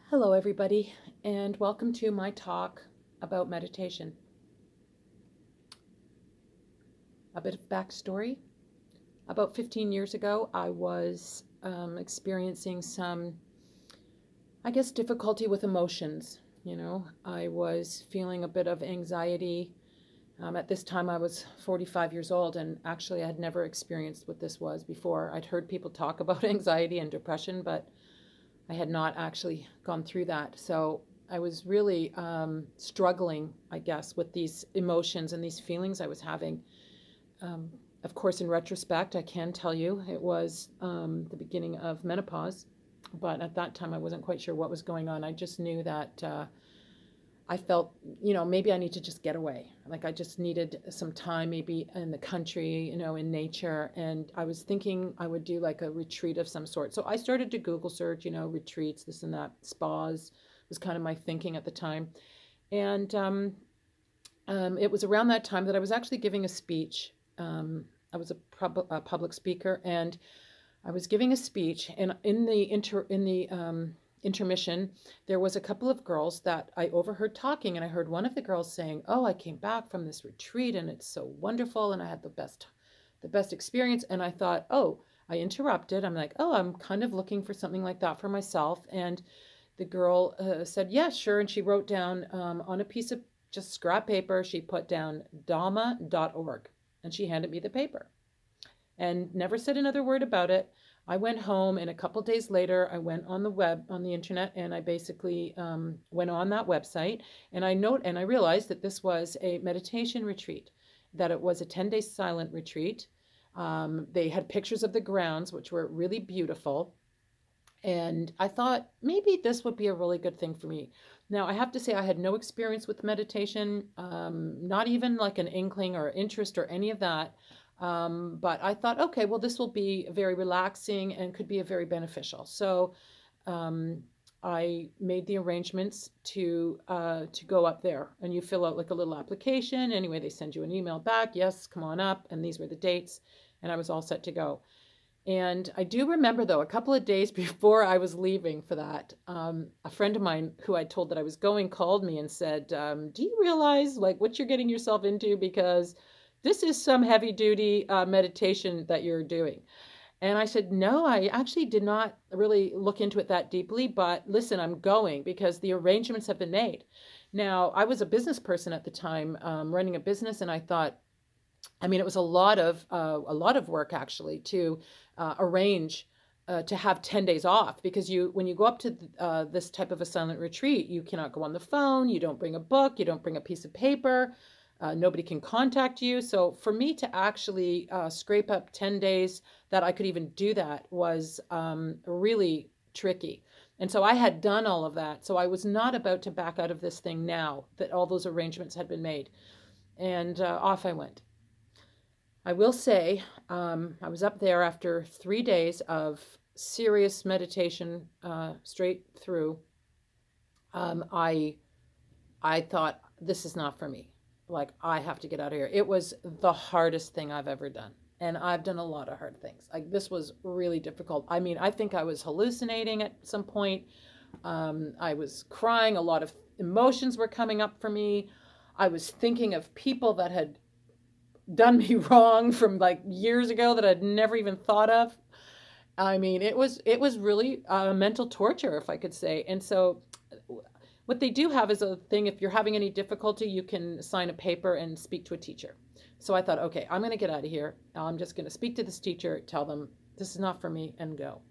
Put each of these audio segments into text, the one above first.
Hello, everybody, and welcome to my talk about meditation. A bit of backstory. About 15 years ago, I was experiencing some, difficulty with emotions. I was feeling a bit of anxiety. At this time, I was 45 years old, and actually, I had never experienced what this was before. I'd heard people talk about anxiety and depression, but I had not actually gone through that. So I was really struggling, I guess, with these emotions and these feelings I was having. Um, of course, in retrospect, I can tell you it was the beginning of menopause. But at that time, I wasn't quite sure what was going on. I just knew that I felt, maybe I need to just get away. Like I just needed some time, maybe in the country, in nature. And I was thinking I would do like a retreat of some sort. So I started to Google search, retreats, this and that, spas was kind of my thinking at the time. And it was around that time that I was actually giving a speech. I was a public speaker, and I was giving a speech, and in the intermission, there was a couple of girls that I overheard talking, and I heard one of the girls saying, "Oh, I came back from this retreat, and it's so wonderful, and I had the best experience." And I thought, "Oh," I interrupted. I'm like, "Oh, I'm kind of looking for something like that for myself." And the girl said, "Yeah, sure." And she wrote down on a piece of just scrap paper, she put down dhamma.org, and she handed me the paper and never said another word about it. I went home, and a couple days later, I went on the web, on the internet, and I basically went on that website, and I realized that this was a meditation retreat, that it was a 10-day silent retreat. They had pictures of the grounds, which were really beautiful. And I thought maybe this would be a really good thing for me. Now, I have to say, I had no experience with meditation, not even like an inkling or interest or any of that. But I thought, okay, well, this will be very relaxing and could be a very beneficial. So um, I made the arrangements to go up there, and you fill out like a little application. Anyway, they send you an email back. Yes, come on up, and these were the dates, and I was all set to go. And I do remember, though, a couple of days before I was leaving for that, a friend of mine who I told that I was going called me and said, "Do you realize like what you're getting yourself into? Because this is some heavy duty meditation that you're doing." And I said, "No, I actually did not really look into it that deeply. But listen, I'm going because the arrangements have been made." Now, I was a business person at the time, running a business, and I thought, I mean, it was a lot of work actually to arrange to have 10 days off, because when you go up to this type of a silent retreat, you cannot go on the phone, you don't bring a book, you don't bring a piece of paper, nobody can contact you. So for me to actually scrape up 10 days that I could even do that was really tricky. And so I had done all of that. So I was not about to back out of this thing now that all those arrangements had been made. And off I went. I will say, I was up there after 3 days of serious meditation, straight through. I thought, this is not for me. Like, I have to get out of here. It was the hardest thing I've ever done, and I've done a lot of hard things. Like, this was really difficult. I mean, I think I was hallucinating at some point. I was crying. A lot of emotions were coming up for me. I was thinking of people that had done me wrong from like years ago that I'd never even thought of. I mean, it was really mental torture, if I could say. And so, what they do have is a thing. If you're having any difficulty, you can sign a paper and speak to a teacher. So I thought, okay, I'm going to get out of here. I'm just going to speak to this teacher, tell them this is not for me, and go.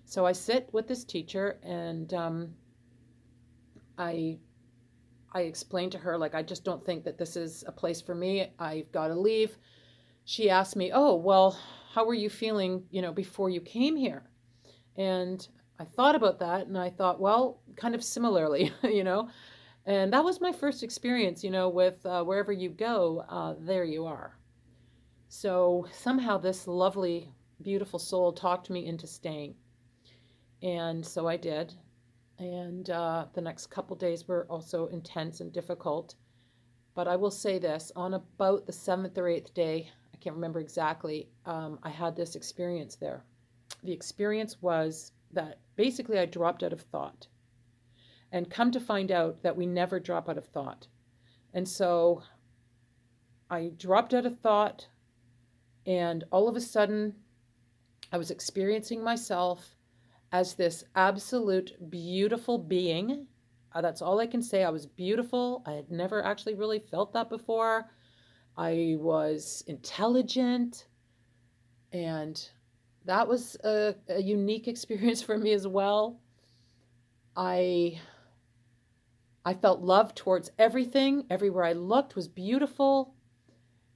So I sit with this teacher, and I I explained to her, like, I just don't think that this is a place for me. I've got to leave. She asked me, "Oh, well, how were you feeling, before you came here?" And I thought about that, and I thought, well, kind of similarly, And that was my first experience, with wherever you go, there you are. So somehow this lovely, beautiful soul talked me into staying. And so I did. And the next couple days were also intense and difficult. But I will say this, on about the seventh or eighth day, I can't remember exactly, I had this experience there. The experience was that basically I dropped out of thought. and come to find out that we never drop out of thought. And so I dropped out of thought, and all of a sudden, I was experiencing myself as this absolute beautiful being. That's all I can say. I was beautiful. I had never actually really felt that before. I was intelligent, and that was a unique experience for me as well. I I felt love towards everything. Everywhere I looked was beautiful.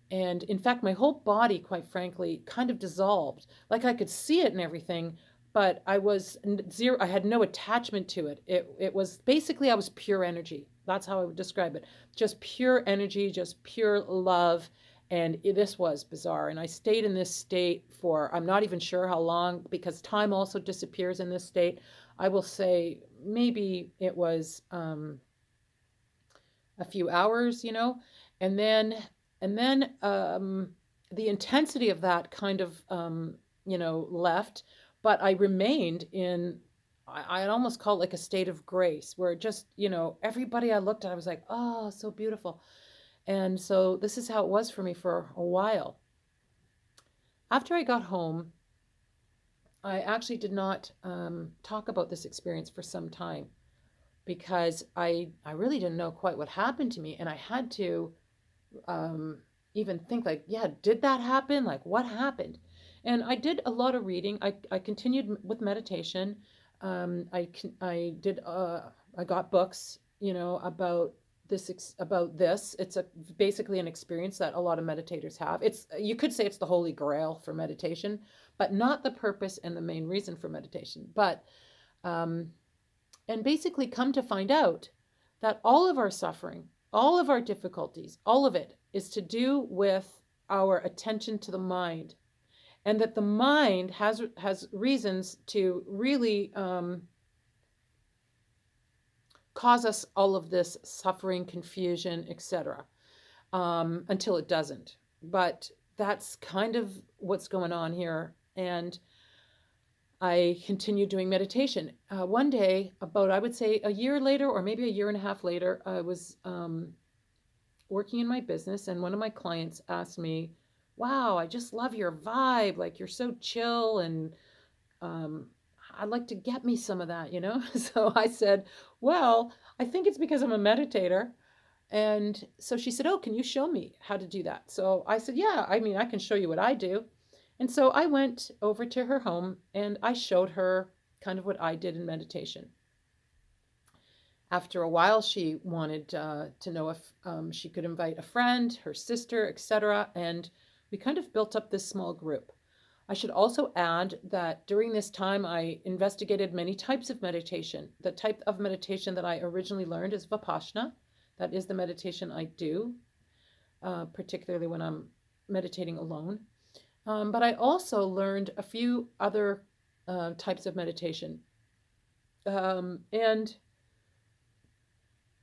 And in fact, my whole body, quite frankly, kind of dissolved. Like I could see it and everything, but I was zero, I had no attachment to it. It was basically, I was pure energy. That's how I would describe it. Just pure energy, just pure love. And this was bizarre. And I stayed in this state for, I'm not even sure how long, because time also disappears in this state. I will say maybe it was a few hours, and then the intensity of that kind of left, but I remained in. I'd almost call it like a state of grace, where just everybody I looked at, I was like, oh, so beautiful, and so this is how it was for me for a while. After I got home, I actually did not talk about this experience for some time because I really didn't know quite what happened to me, and I had to um, even think like, yeah, did that happen? Like, what happened? And I did a lot of reading. I continued with meditation. I did. I got books, about this. It's basically an experience that a lot of meditators have. You could say it's the holy grail for meditation, but not the purpose and the main reason for meditation. But um, and basically come to find out that all of our suffering, all of our difficulties, all of it is to do with our attention to the mind, and that the mind has reasons to really cause us all of this suffering, confusion, etc., until it doesn't. But that's kind of what's going on here. And I continued doing meditation. One day, about I would say a year later, or maybe a year and a half later, I was working in my business, and one of my clients asked me, "Wow, I just love your vibe. Like you're so chill, and um, I'd like to get me some of that." So I said, "Well, I think it's because I'm a meditator." And so she said, "Oh, can you show me how to do that?" So I said, "Yeah, I mean, I can show you what I do." And so I went over to her home and I showed her kind of what I did in meditation. After a while, she wanted to know if she could invite a friend, her sister, etc. And we kind of built up this small group. I should also add that during this time, I investigated many types of meditation. The type of meditation that I originally learned is Vipassana. That is the meditation I do, particularly when I'm meditating alone. But I also learned a few other types of meditation. And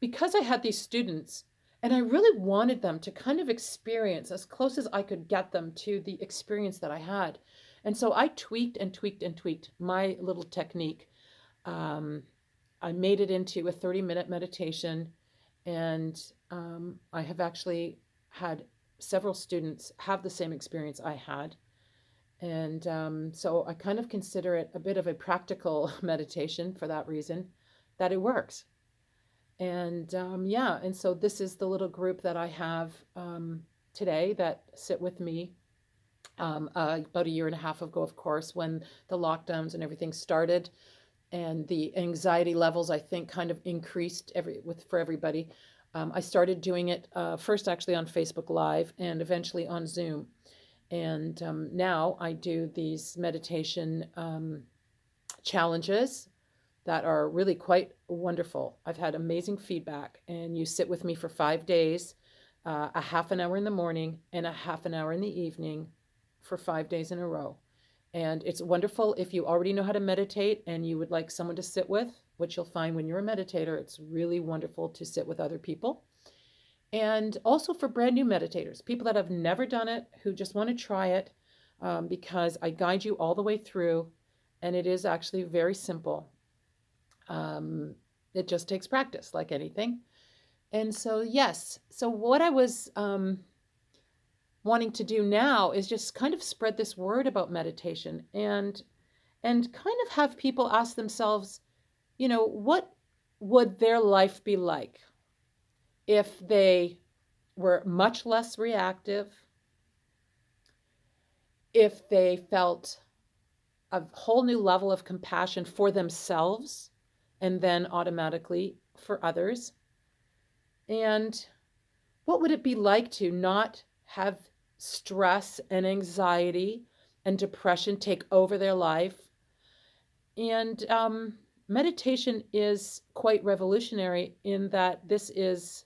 because I had these students, and I really wanted them to kind of experience as close as I could get them to the experience that I had. And so I tweaked and tweaked and tweaked my little technique. Um, I made it into a 30-minute meditation, and I have actually had several students have the same experience I had. And so I kind of consider it a bit of a practical meditation for that reason, that it works. And yeah, and so this is the little group that I have today that sit with me. About a year and a half ago, of course, when the lockdowns and everything started, and the anxiety levels, I think, kind of increased for everybody. I started doing it first actually on Facebook Live and eventually on Zoom. And now I do these meditation challenges that are really quite wonderful. I've had amazing feedback, and you sit with me for 5 days, a half an hour in the morning and a half an hour in the evening for 5 days in a row. And it's wonderful if you already know how to meditate and you would like someone to sit with, which you'll find when you're a meditator. It's really wonderful to sit with other people. And also for brand new meditators, people that have never done it, who just want to try it, because I guide you all the way through, and it is actually very simple. Um, It just takes practice, like anything. And so, yes. So, what I was wanting to do now is just kind of spread this word about meditation and kind of have people ask themselves, what would their life be like if they were much less reactive, if they felt a whole new level of compassion for themselves and then automatically for others, and what would it be like to not have stress and anxiety and depression take over their life? And meditation is quite revolutionary in that this is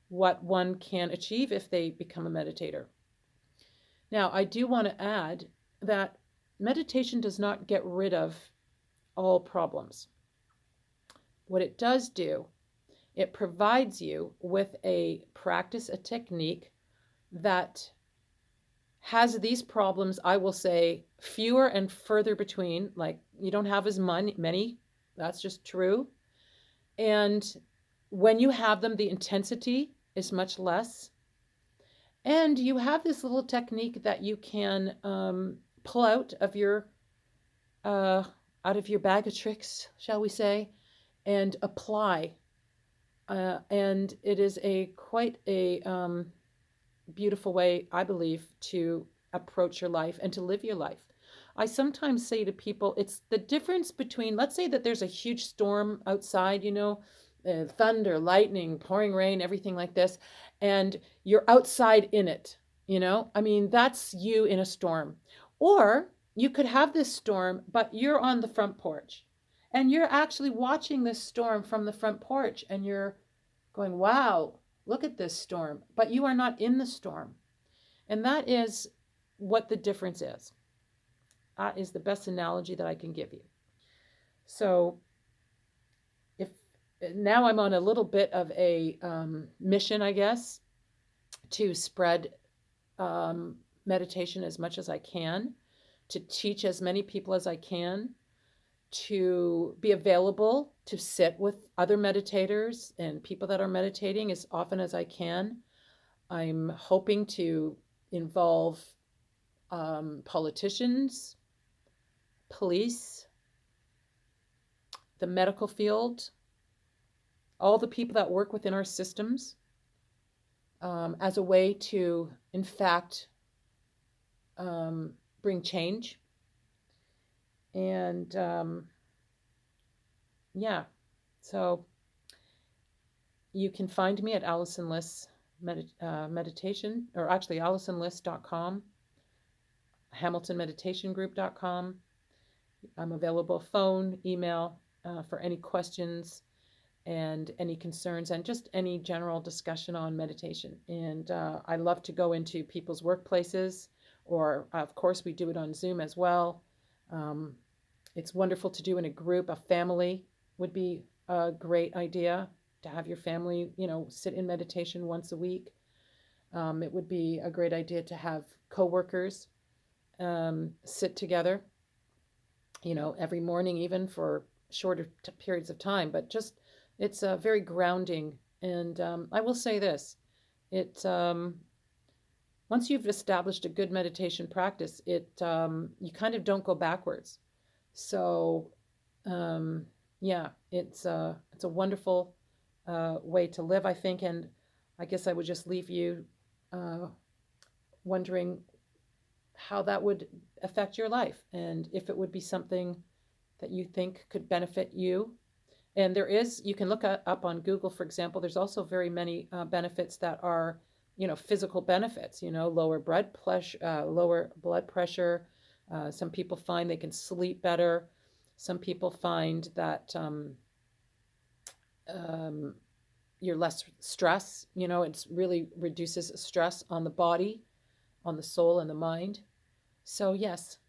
what one can achieve if they become a meditator. Now, I do want to add that meditation does not get rid of all problems. What it does do, it provides you with a practice, a technique that has these problems, I will say, fewer and further between. Like, you don't have as many, that's just true. And when you have them, the intensity is much less. And you have this little technique that you can pull out of your bag of tricks, shall we say, and apply. And it is quite a beautiful way, I believe, to approach your life and to live your life. I sometimes say to people, it's the difference between, let's say that there's a huge storm outside, thunder, lightning, pouring rain, everything like this, and you're outside in it, I mean, that's you in a storm. Or you could have this storm, but you're on the front porch and you're actually watching this storm from the front porch and you're going, wow, look at this storm, but you are not in the storm. And that is what the difference is. That is the best analogy that I can give you. So if now I'm on a little bit of a mission, I guess, to spread meditation as much as I can, to teach as many people as I can, to be available to sit with other meditators and people that are meditating as often as I can. I'm hoping to involve politicians, police, the medical field, all the people that work within our systems, as a way to, in fact, bring change. And yeah, so you can find me at Allison Liss Meditation, or actually AllisonLiss.com, HamiltonMeditationGroup.com. I'm available phone, email, for any questions and any concerns and just any general discussion on meditation. And I love to go into people's workplaces, or of course we do it on Zoom as well. It's wonderful to do in a group. A family would be a great idea, to have your family, sit in meditation once a week. It would be a great idea to have coworkers sit together, every morning, even for shorter periods of time. But just, it's very grounding. And I will say this, once you've established a good meditation practice, you kind of don't go backwards. So yeah, it's a wonderful way to live, I think. And I guess I would just leave you wondering how that would affect your life, and if it would be something that you think could benefit you. And you can look up on Google, for example, there's also very many benefits that are, physical benefits, lower blood pressure. Some people find they can sleep better. Some people find that you're less stress, it really reduces stress on the body, on the soul and the mind. So yes.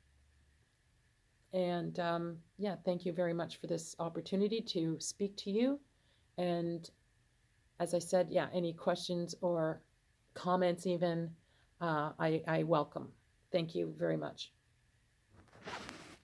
And yeah, thank you very much for this opportunity to speak to you. And as I said, yeah, any questions or comments even, I welcome. Thank you very much.